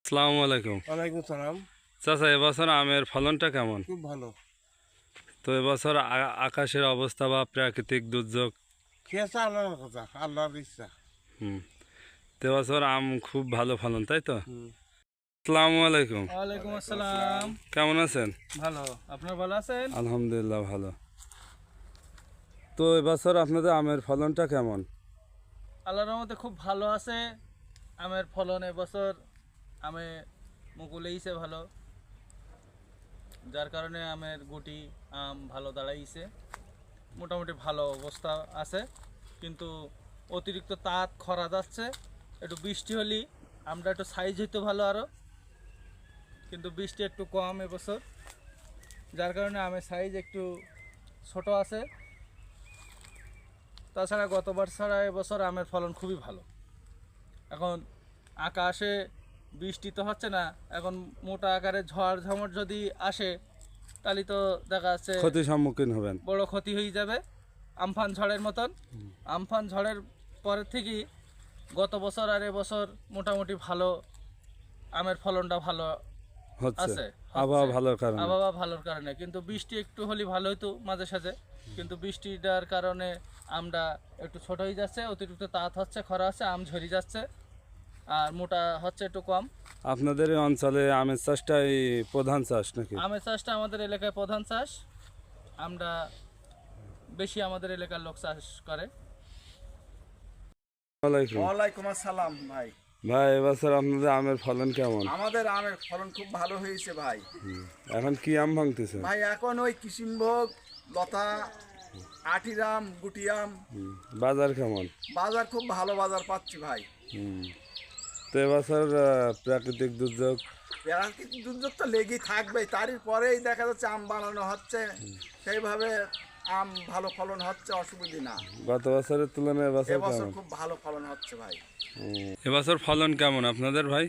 আসসালামু আলাইকুম। ওয়ালাইকুম সালাম। চাচা, এবছর আমের ফলনটা কেমন? খুব ভালো। তো এবছর আকাশের অবস্থা বা প্রাকৃতিক দুর্যোগ? খেয়েছে আল্লাহর কথা, আল্লাহর ইচ্ছা। হুম। তো এবছর আম খুব ভালো ফলন, তাই তো? হুম। আসসালামু আলাইকুম। ওয়ালাইকুম আসসালাম। কেমন আছেন? ভালো, আপনার ভালো আছেন? আলহামদুলিল্লাহ ভালো। তো এবছর আপনাদের আমের ফলনটা কেমন? আল্লাহর রহমতে খুব ভালো আছে। আমের ফলন এবছর আমে মুকুল হইছে ভালো, যার কারণে আমের গুটি আম ভালো দাঁড়াইছে। মোটামুটি ভালো অবস্থা আছে, কিন্তু অতিরিক্ত তাপ খরা যাচ্ছে। একটু বৃষ্টি হলেই আমরা একটু সাইজ হইতো ভালো আরও, কিন্তু বৃষ্টি একটু কম এবছর, যার কারণে আমের সাইজ একটু ছোট আছে। তাছাড়া গতবার ছাড়া এবছর আমের ফলন খুবই ভালো। এখন আকাশে বৃষ্টি তো হচ্ছে না, এখন মোটা আকারে ঝড় ঝমট যদি আসে তাহলে তো দেখা যাচ্ছে ক্ষতির সম্মুখীন হবেন। বড় ক্ষতি হয়ে যাবে, আমফান ঝড়ের মতন। আমফান ঝড়ের পরের থেকেই গত বছর আর এবছর মোটামুটি ভালো আমের ফলনটা ভালো হচ্ছে আছে। আবহাওয়া ভালোর কারণে। আবহাওয়া ভালোর কারণে, কিন্তু বৃষ্টি একটু হলে ভালো হতো মাঝে সাঝে, কিন্তু বৃষ্টিটার কারণে আমটা একটু ছোট হয়ে যাচ্ছে, অতিরিক্ত তাপ হচ্ছে, খরা হচ্ছে, আম ঝরে যাচ্ছে, আর মোটা হচ্ছে একটু কম। আপনাদের এই অঞ্চলে আমের চাষটাই প্রধান চাষ নাকি? আমের চাষটা আমাদের এলাকায় প্রধান চাষ। আমরা বেশি আমাদের এলাকার লোক চাষ করে। ওয়ালাইকুম। ওয়ালাইকুম আসসালাম ভাই। ভাই, এবছর আপনাদের আমের ফলন কেমন? আমাদের আমের ফলন খুব ভালো হয়েছে ভাই। এখন কি আম ভাঙতেছে? ভাই এখন ওই কিশিনভোগ, লতা, আটিরাম, গুটিয়াম। বাজার কেমন? বাজার খুব ভালো বাজার পাচ্ছি ভাই। হুম। তো এবছর প্রাকৃতিক দুর্যোগ? প্রাকৃতিক দুর্যোগ তো লেগেই থাকবে, তারই পরেই দেখা যাচ্ছে আম বানানো হচ্ছে, সেইভাবে আম ভালো ফলন হচ্ছে, অসুবিধা না। গত বছরের তুলনায় এবছর এবছর কেমন? খুব ভালো ফলন হচ্ছে ভাই। এবছর ফলন কেমন আপনাদের ভাই?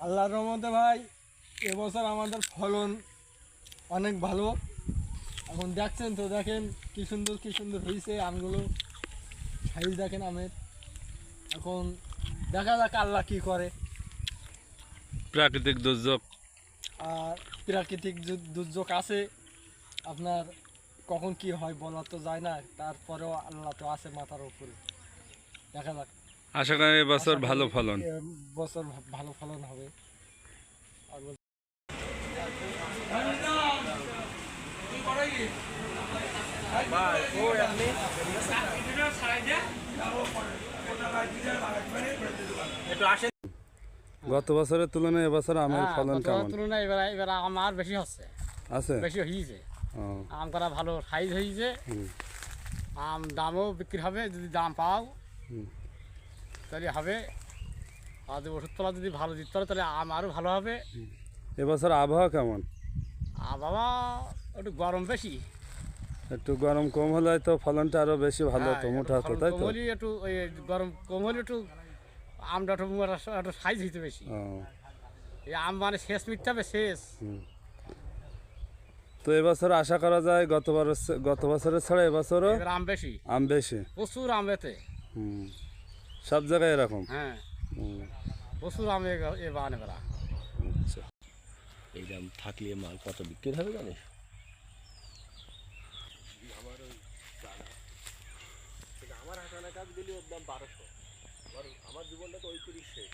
আল্লাহর রহমতে ভাই এবছর আমাদের ফলন অনেক ভালো। এখন দেখছেন তো, দেখেন কি সুন্দর হয়েছে আমগুলো, সাইজ দেখেন আমের। এখন দেখা যাক আল্লাহ কি করে। প্রাকৃতিক দুর্যোগ? আর প্রাকৃতিক দুর্যোগ আছে আপনার, কখন কি হয় বলা তো যায় না, তারপরেও আল্লাহ তো আছে মাথার উপরে। দেখা যাক, আশা করি এবছর আশা করি ভালো ফলন। বছর ভালো ফলন হবে। আর গত বছরের তুলনায় এবছর আমের ফলন কেমন তুলনায় এবার আমার বেশি হচ্ছে, আছে? বেশি হয়েছে। ও, আম করা ভালো সাইজ হয়েছে, হুম, আম দামও বিক্রি হবে যদি দাম পাও, হুম। তাহলে হবে। আর যদি ওষুধপালা যদি ভালো দিতে পারে তাহলে আম আরও ভালো হবে। এবছর আবহাওয়া কেমন? আর বাবা একটু গরম বেশি। একটু গরম কম হলে তো ফলনটা আরো বেশি ভালো হতো, হ্যাঁ, মোটা হতো, তাই তো? কমলি একটু ওই গরম কমলি একটু আমটা একটু সাইজ হইতে বেশি। ও, এই আম মানে শেষ মিটতে হবে, শেষ। হুম। তো এবছর আশা করা যায় গত বছরের ছাড়া এবছরও এবার আম বেশি, আম বেশি। প্রচুর আম এতে। হুম। সব জায়গায় এরকম? হ্যাঁ, হুম। প্রচুর আম এবার এবার। আচ্ছা। এই দাম থাকলে মাল কত বিক্রি হবে জানিস? আমার 8 আনা কাজ দিলে ওর দাম 1200। আমার জীবনটা তো ওই করি শেষ।